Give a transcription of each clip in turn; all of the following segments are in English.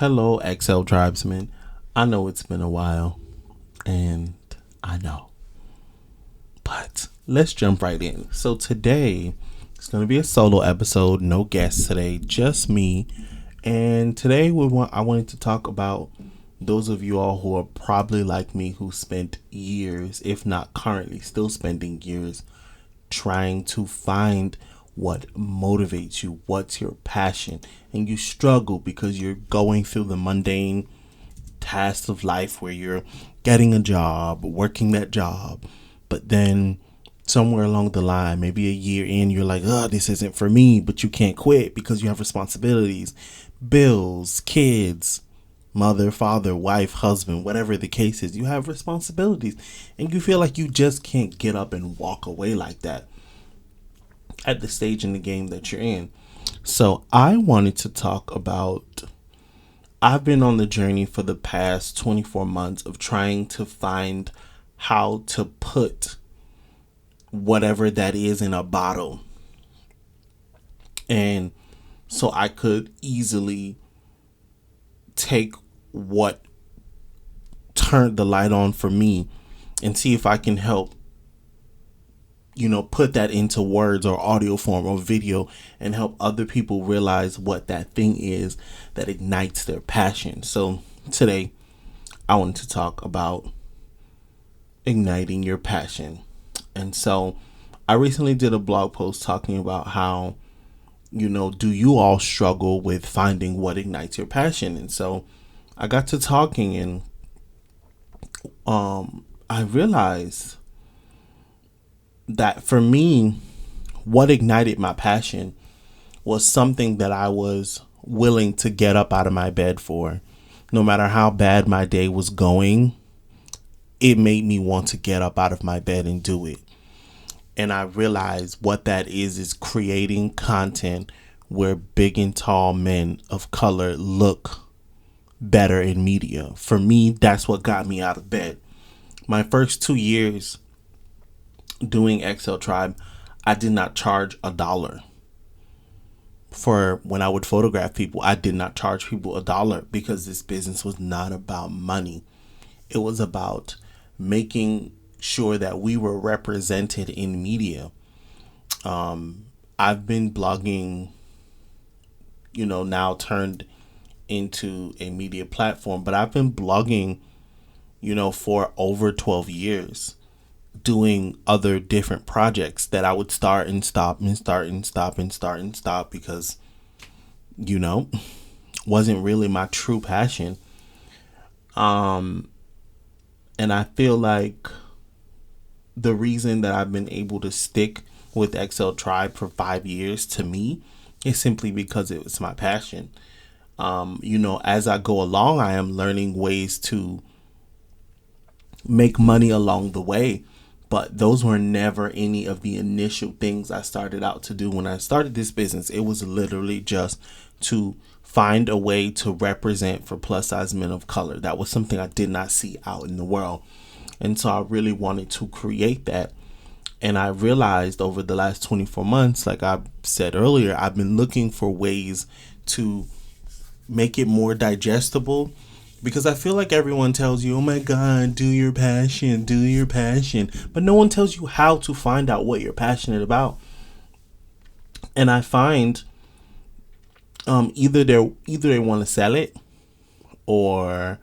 Hello, XL Tribesmen. I know it's been a while, and I know, but let's jump right in. So today, it's going to be a solo episode, no guests today, just me. And today, I wanted to talk about those of you all who are probably like me, who spent years, if not currently still spending years, trying to find what motivates you, what's your passion, and you struggle because you're going through the mundane tasks of life where you're getting a job, working that job, but then somewhere along the line, maybe a year in, you're like, oh, this isn't for me, but you can't quit because you have responsibilities, bills, kids, mother, father, wife, husband, whatever the case is, you have responsibilities, and you feel like you just can't get up and walk away like that at the stage in the game that you're in. So I wanted to talk about, I've been on the journey for the past 24 months of trying to find how to put whatever that is in a bottle. And so I could easily take what turned the light on for me and see if I can help put that into words or audio form or video and help other people realize what that thing is that ignites their passion. So today I wanted to talk about igniting your passion. And so I recently did a blog post talking about how, do you all struggle with finding what ignites your passion? And so I got to talking and I realized that for me, what ignited my passion was something that I was willing to get up out of my bed for. No matter how bad my day was going, it made me want to get up out of my bed and do it. And I realized what that is creating content where big and tall men of color look better in media. For me, that's what got me out of bed. My first 2 years doing XL Tribe, I did not charge $1 for when I would photograph people. I did not charge people $1 because this business was not about money. It was about making sure that we were represented in media. I've been blogging, now turned into a media platform, but I've been blogging, for over 12 years. Doing other different projects that I would start and stop and start and stop and start and stop because, wasn't really my true passion. And I feel like the reason that I've been able to stick with XL Tribe for 5 years, to me, is simply because it was my passion. As I go along, I am learning ways to make money along the way. But those were never any of the initial things I started out to do when I started this business. It was literally just to find a way to represent for plus size men of color. That was something I did not see out in the world. And so I really wanted to create that. And I realized over the last 24 months, like I said earlier, I've been looking for ways to make it more digestible. Because I feel like everyone tells you, oh my God, do your passion. But no one tells you how to find out what you're passionate about. And I find either they want to sell it, or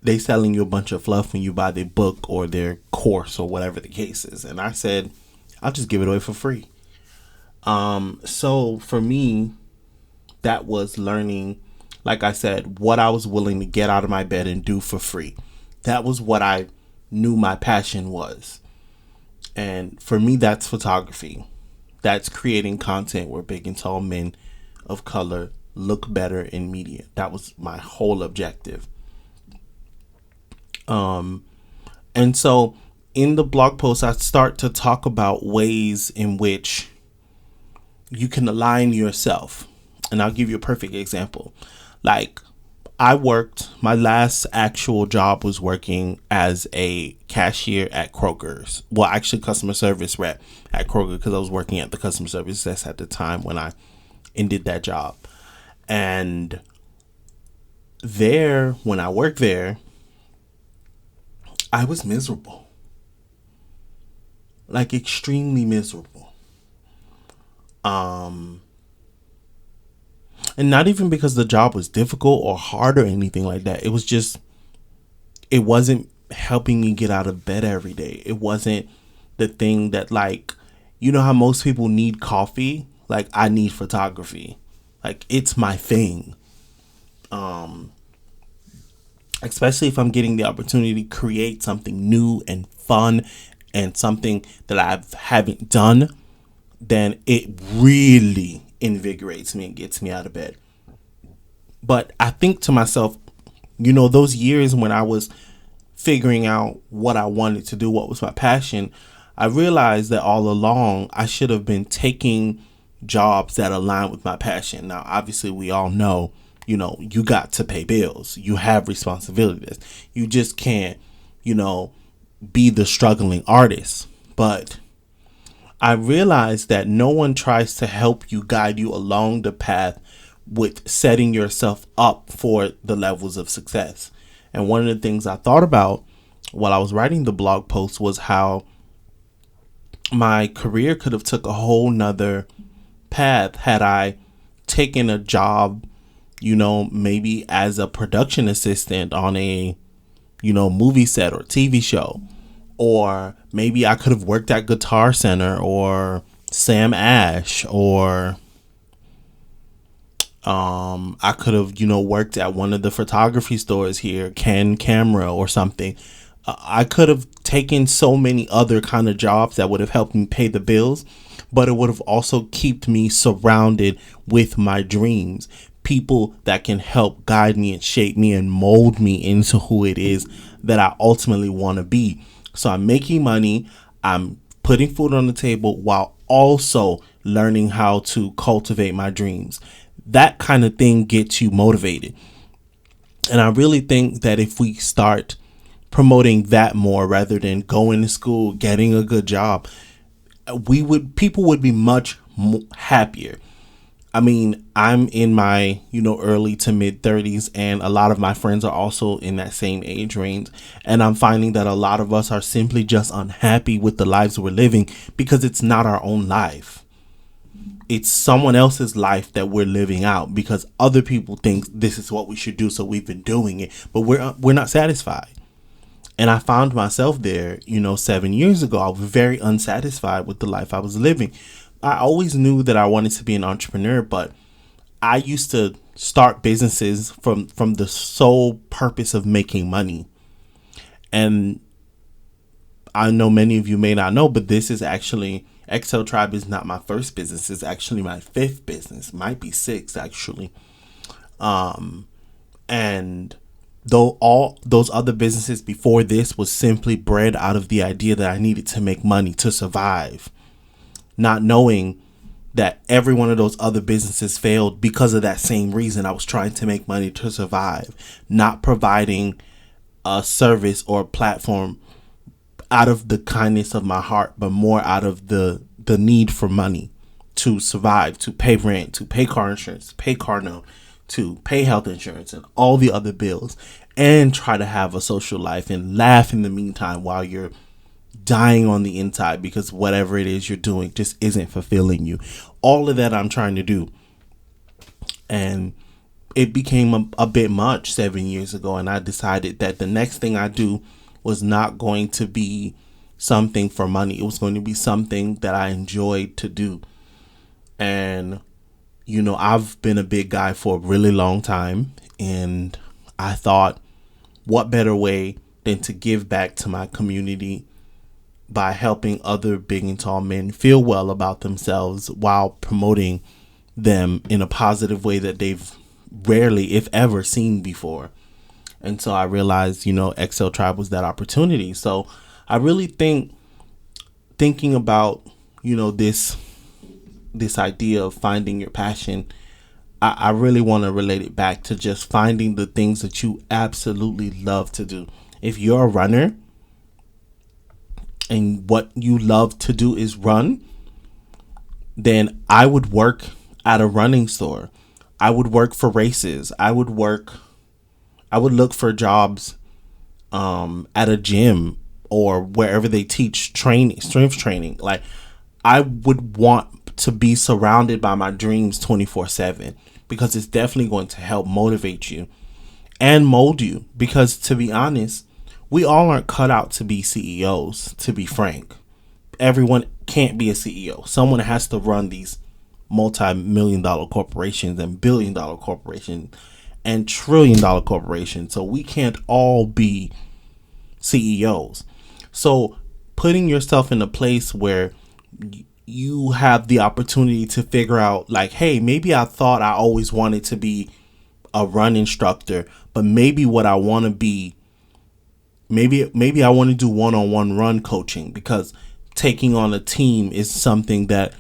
they selling you a bunch of fluff when you buy their book or their course or whatever the case is. And I said, I'll just give it away for free. So for me, that was learning, like I said, what I was willing to get out of my bed and do for free. That was what I knew my passion was. And for me, that's photography. That's creating content where big and tall men of color look better in media. That was my whole objective. And so in the blog post, I start to talk about ways in which you can align yourself. And I'll give you a perfect example. Like, my last actual job was working as a cashier at Kroger's. Well, actually customer service rep at Kroger, because I was working at the customer service desk at the time when I ended that job. And there, when I worked there, I was miserable, like extremely miserable. Um, and not even because the job was difficult or hard or anything like that. It was just, it wasn't helping me get out of bed every day. It wasn't the thing that, like, you know how most people need coffee? Like, I need photography. Like, it's my thing. Um, Especially if I'm getting the opportunity to create something new and fun and something that I haven't done, then it really invigorates me and gets me out of bed. But I think to myself, those years when I was figuring out what I wanted to do, what was my passion, I realized that all along I should have been taking jobs that align with my passion. Now, obviously, we all know, you got to pay bills. You have responsibilities. You just can't, be the struggling artist. But I realized that no one tries to help you, guide you along the path with setting yourself up for the levels of success. And one of the things I thought about while I was writing the blog post was how my career could have took a whole nother path had I taken a job, maybe as a production assistant on a, movie set or TV show. Or maybe I could have worked at Guitar Center or Sam Ash, or I could have, worked at one of the photography stores here, Ken Camera or something. I could have taken so many other kind of jobs that would have helped me pay the bills, but it would have also kept me surrounded with my dreams. People that can help guide me and shape me and mold me into who it is that I ultimately want to be. So I'm making money, I'm putting food on the table while also learning how to cultivate my dreams. That kind of thing gets you motivated. And I really think that if we start promoting that more rather than going to school, getting a good job, people would be much happier. I mean, I'm in my, early to mid 30s, and a lot of my friends are also in that same age range. And I'm finding that a lot of us are simply just unhappy with the lives we're living because it's not our own life. It's someone else's life that we're living out because other people think this is what we should do. So we've been doing it, but we're not satisfied. And I found myself there, 7 years ago. I was very unsatisfied with the life I was living. I always knew that I wanted to be an entrepreneur, but I used to start businesses from the sole purpose of making money. And I know many of you may not know, but this is actually, XL Tribe is not my first business. It's actually my fifth business. Might be sixth, actually. And though all those other businesses before this was simply bred out of the idea that I needed to make money to survive, not knowing that every one of those other businesses failed because of that same reason. I was trying to make money to survive, not providing a service or a platform out of the kindness of my heart, but more out of the need for money to survive, to pay rent, to pay car insurance, to pay car note, to pay health insurance and all the other bills, and try to have a social life and laugh in the meantime while you're dying on the inside because whatever it is you're doing just isn't fulfilling you. All of that I'm trying to do. And it became a bit much 7 years ago, and I decided that the next thing I do was not going to be something for money. It was going to be something that I enjoyed to do. And I've been a big guy for a really long time, and I thought, what better way than to give back to my community by helping other big and tall men feel well about themselves while promoting them in a positive way that they've rarely, if ever, seen before. And so I realized, XL Tribe was that opportunity. So I really thinking about, this idea of finding your passion, I really want to relate it back to just finding the things that you absolutely love to do. If you're a runner and what you love to do is run, then I would work at a running store. I would work for races. I would work I would look for jobs at a gym or wherever they teach training, strength training. Like, I would want to be surrounded by my dreams 24/7, because it's definitely going to help motivate you and mold you. Because to be honest, we all aren't cut out to be CEOs, to be frank. Everyone can't be a CEO. Someone has to run these multi-million-dollar corporations and billion-dollar corporations and trillion-dollar corporations. So we can't all be CEOs. So putting yourself in a place where you have the opportunity to figure out, like, hey, maybe I thought I always wanted to be a run instructor, but maybe what I want to be, maybe I want to do one-on-one run coaching, because taking on a team is something that,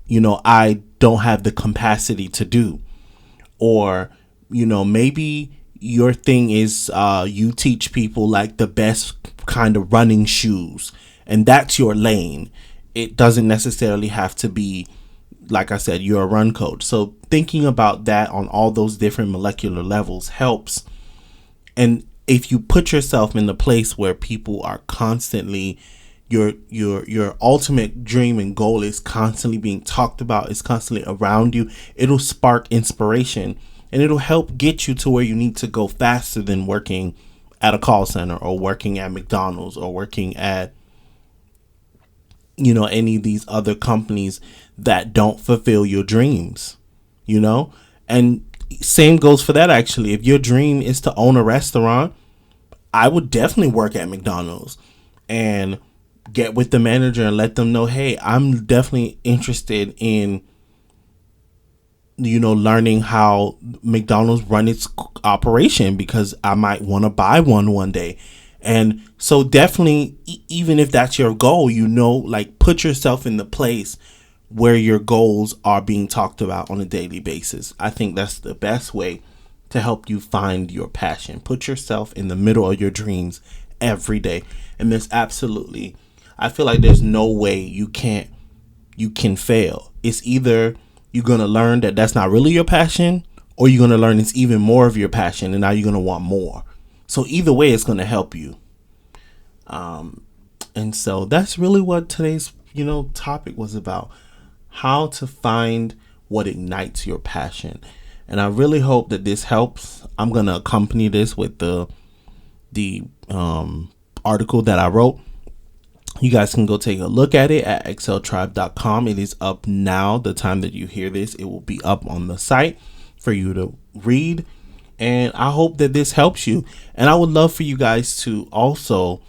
I don't have the capacity to do. Or, maybe your thing is you teach people like the best kind of running shoes, and that's your lane. It doesn't necessarily have to be, like I said, you're a run coach. So thinking about that on all those different molecular levels helps. And if you put yourself in the place where people are constantly, your ultimate dream and goal is constantly being talked about, is constantly around you, it'll spark inspiration, and it'll help get you to where you need to go faster than working at a call center or working at McDonald's or working at, any of these other companies that don't fulfill your dreams, and same goes for that. Actually, if your dream is to own a restaurant, I would definitely work at McDonald's and get with the manager and let them know, hey, I'm definitely interested in, learning how McDonald's run its operation, because I might want to buy one day. And so definitely, even if that's your goal, like, put yourself in the place where your goals are being talked about on a daily basis. I think that's the best way to help you find your passion. Put yourself in the middle of your dreams every day. And I feel like there's no way you can fail. It's either you're going to learn that that's not really your passion, or you're going to learn it's even more of your passion, and now you're going to want more. So either way, it's going to help you. And so that's really what today's, topic was about: how to find what ignites your passion. And I really hope that this helps. I'm going to accompany this with the article that I wrote. You guys can go take a look at it at exceltribe.com. It is up now. The time that you hear this, it will be up on the site for you to read. And I hope that this helps you. And I would love for you guys to also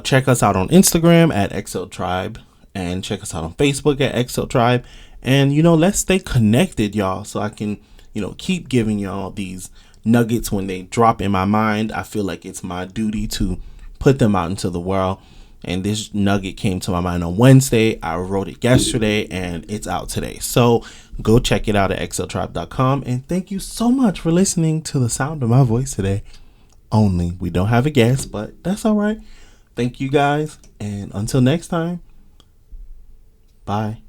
check us out on Instagram at exceltribe, and check us out on Facebook at exceltribe. And, let's stay connected, y'all, so I can, keep giving y'all these nuggets when they drop in my mind. I feel like it's my duty to put them out into the world. And this nugget came to my mind on Wednesday. I wrote it yesterday, and it's out today. So go check it out at exceltribe.com. And thank you so much for listening to the sound of my voice today. We don't have a guest, but that's all right. Thank you guys. And until next time, bye.